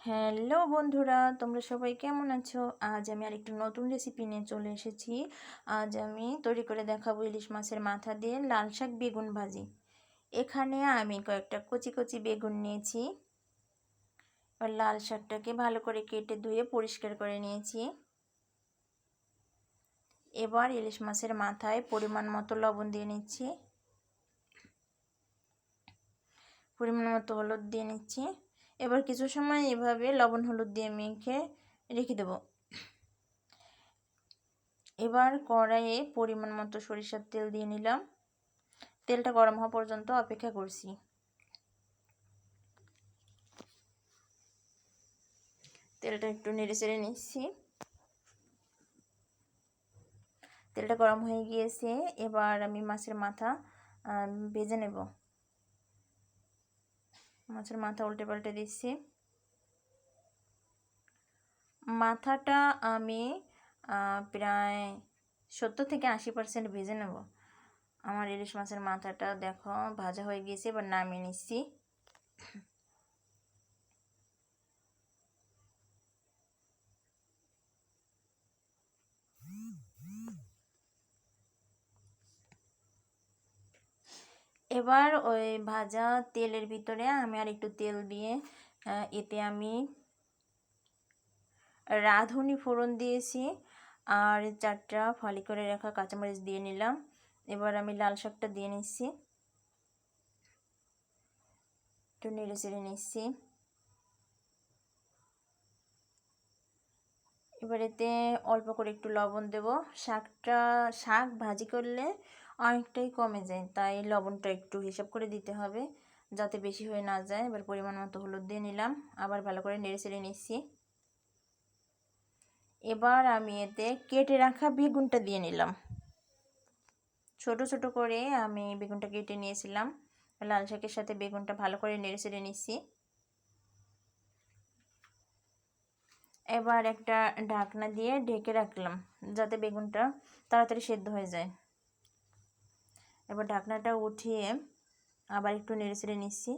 Hello বন্ধুরা, তোমরা সবাই কেমন আছো? আজ আমি আরেকটা নতুন রেসিপি নিয়ে চলে এসেছি। আজ আমি তৈরি করে দেখাবো ইলিশ মাছের মাথা দিয়ে লাল শাক বেগুন ভাজি। এখানে আমি কয়েকটা কচি কচি বেগুন নিয়েছি। আর লাল শাকটাকে ভালো করে কেটে ধুয়ে পরিষ্কার করে নিয়েছি। এবার ইলিশ মাছের মাথায় পরিমাণ মতো লবণ দিয়ে নিচ্ছি, পরিমাণ মতো হলুদ দিয়ে নিচ্ছি। এবার কিছু সময় এভাবে লবণ হলুদ দিয়ে মেখে রেখে দেবো। এবার কড়াইয়ে পরিমাণ মতো সরিষার তেল দিয়ে নিলাম। তেলটা গরম হওয়া পর্যন্ত অপেক্ষা করছি। তেলটা একটু নেড়ে চেড়ে নিচ্ছি। তেলটা গরম হয়ে গিয়েছে। এবার আমি মাছের মাথা ভেজে নেব। মাছের মাথা উল্টে পাল্টে দিচ্ছি। মাথাটা আমি প্রায় 70-80% ভেজে নেব। আমার ইলিশ মাছের মাথাটা দেখো ভাজা হয়ে গিয়েছে। এবার নামিয়ে নিচ্ছি। এবার ওই ভাজা তেলের ভিতরে আমি আর একটু তেল দিয়ে এতে আমি রাঁধুনি ফোড়ন দিয়েছি আর 4টা ফালি করে রাখা কাঁচামরিচ দিয়ে নিলাম। এবার আমি লাল শাকটা দিয়ে নিচ্ছি, একটু নেড়ে চেড়ে নিচ্ছি। এবার এতে অল্প করে একটু লবণ দেব। শাক ভাজি করলে অনেকটাই কমে যায়, তাই লবণটা একটু হিসাব করে দিতে হবে যাতে বেশি হয়ে না যায়। এবার পরিমাণ মতো হলুদ দিয়ে নিলাম, আবার ভালো করে নেড়ে চেড়ে নিচ্ছি। এবার আমি এতে কেটে রাখা বেগুনটা দিয়ে নিলাম। ছোট ছোট করে আমি বেগুনটা কেটে নিয়েছিলাম। লাল শাকের সাথে বেগুনটা ভালো করে নেড়ে চেড়ে নিচ্ছি। এবার একটা ঢাকনা দিয়ে ঢেকে রাখলাম যাতে বেগুনটা তাড়াতাড়ি সেদ্ধ হয়ে যায়। এবার ঢাকনাটা উঠিয়ে আবার একটু নেড়ে চেড়ে নিচ্ছি।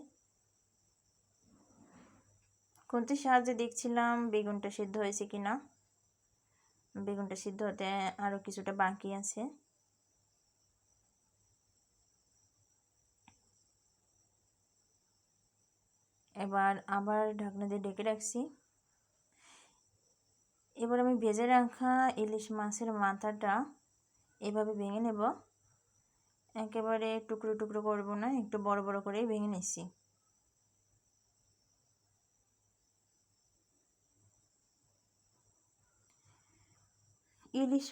খুন্তির সাহায্যে দেখছিলাম বেগুনটা সিদ্ধ হয়েছে কিনা। বেগুনটা সিদ্ধ হতে আরও কিছুটা বাকি আছে। এবার আবার ঢাকনা দিয়ে ঢেকে রাখছি। এবার আমি ভেজে রাখা ইলিশ মাছের মাথাটা এভাবে ভেঙে নেব। একেবারে টুকরো টুকরো করব না, একটু বড় বড় করেই ভেঙে নিচ্ছি। ইলিশ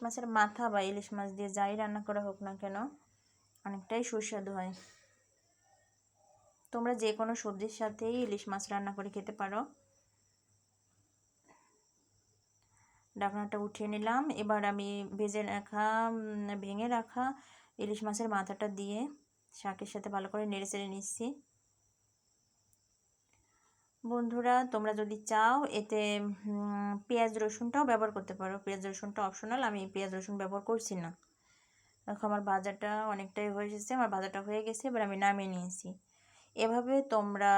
মাছের মাথা বা ইলিশ মাছ দিয়ে যাই রান্না করা হোক না কেন অনেকটাই সুস্বাদু হয়। তোমরা যে কোনো সবজির সাথেই ইলিশ মাছ রান্না করে খেতে পারো। ঢাকনাটা উঠিয়ে নিলাম। এবার আমি ভেঙে রাখা ইলিশ মাছের মাথাটা দিয়ে শাকের সাথে ভালো করে নেড়ে চেড়ে নিচ্ছি। বন্ধুরা, তোমরা যদি চাও এতে পেঁয়াজ রসুনটাও ব্যবহার করতে পারো। পেঁয়াজ রসুনটা অপশনাল, আমি পেঁয়াজ রসুন ব্যবহার করছি না। দেখো আমার ভাজাটা অনেকটাই হয়ে এসেছে, আমার ভাজাটা হয়ে গেছে। এবার আমি নামিয়ে নিয়েছি। এভাবে তোমরা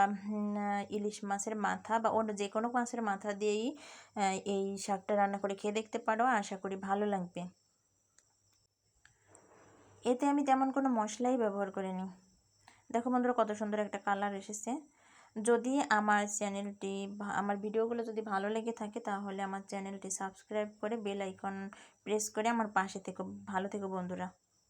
ইলিশ মাছের মাথা বা অন্য যে কোনো মাছের মাথা দিয়েই এই শাকটা রান্না করে খেয়ে দেখতে পারো, আশা করি ভালো লাগবে। এতে আমি তেমন কোনো মশলাই ব্যবহার করিনি। দেখো বন্ধুরা কত সুন্দর একটা কালার এসেছে। যদি আমার ভিডিওগুলো যদি ভালো লেগে থাকে তাহলে আমার চ্যানেলটি সাবস্ক্রাইব করে বেল আইকন প্রেস করে আমার পাশে থেকো। ভালো থেকো বন্ধুরা।